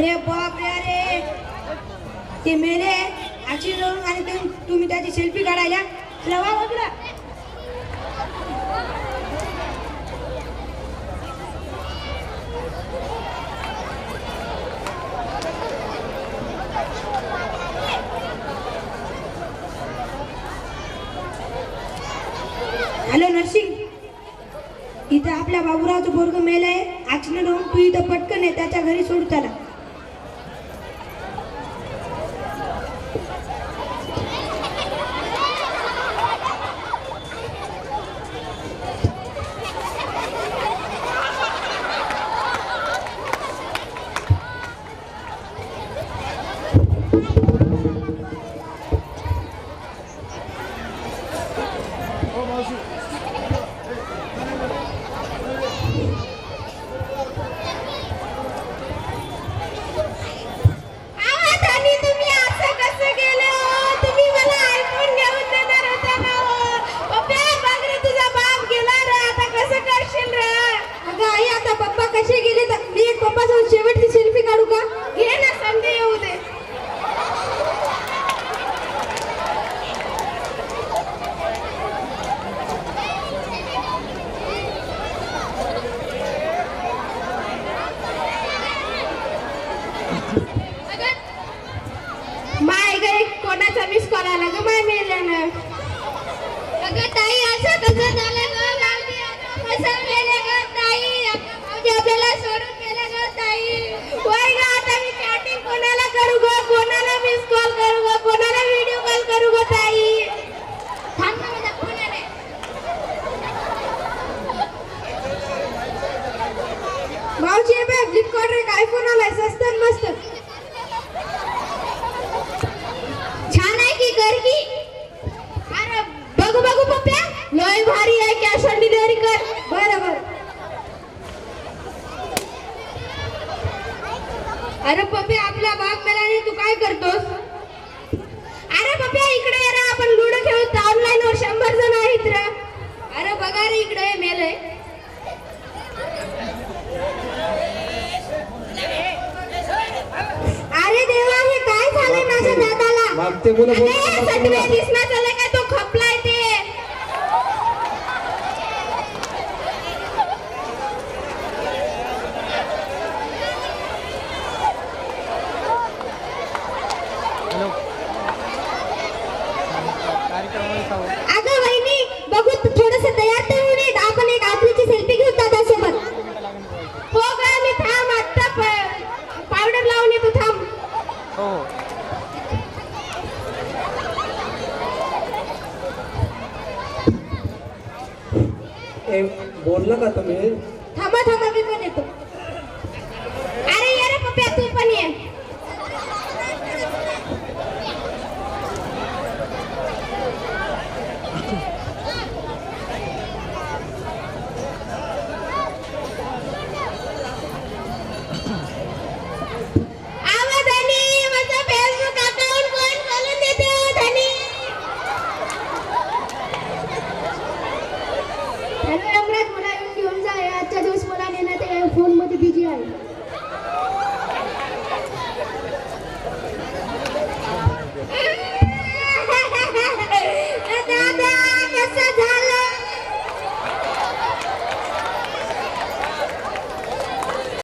अरे बाप रे, अरे ते मेले ऍक्सिडेंट आणि तुम्ही त्याची सेल्फी काढायला लावा वगैरे. हॅलो नर्सिंग, इथं आपल्या बाबूरावचं पोरग मेलंय, ऍक्सिडेंट होऊन तू इथं पटकन आहे त्याच्या घरी सोड त्याला. शेवटची सेल्फी काढू का? घे ना, संधी येऊ दे. माय ग, कोणाचा मिस कॉल आला ग माय मेल्यानं. अगं ताई, असं कसं झालं ग? कसं मेले ग ताई? आपल्याला सोडून गेले ग ताई. वय ग, आता मी चॅटिंग कोणाला करू ग? कोणाला मिस कॉल करू ग? कोणाला व्हिडिओ कॉल करू ग ताई? थांब ना, माझा फोन आलाय. मावशी हे बघ, फ्लिपकार्ट रे आयफोन आलाय, स्वस्त आणि मस्त. छान आहे की कर की? अरे बघू बघू पप्प्या, लय भारी आहे. कॅश ऑन डिलिव्हरी कर. बरोबर. अरे पप्पी, आपला बाग मेलाने तू काय करतोस? अरे पप्प्या, इकडे ये रे, आपण लुडो खेळू. ऑनलाईन वर 100 जण आहेत रे. अरे बघा रे, इकडे मेलय. अरे देवा, हे काय झालंय माझ्या दादाला? सटवे दिसना झालंय का? तो खपलाय ते. अगं वहिनी, बघू थोडस तयार तर होऊन येत. आपण एक आपलीची सेल्फी घेऊ दादासोबत. हो ग, मी थांब, आता पावडर लावून येतो, थांब. हो. बोलला का तुम्ही? थांबा थांबा, मी पण येतो. अरे ये रे पप्प्या, तू पण ये. फोन मध्ये बिझी आहे.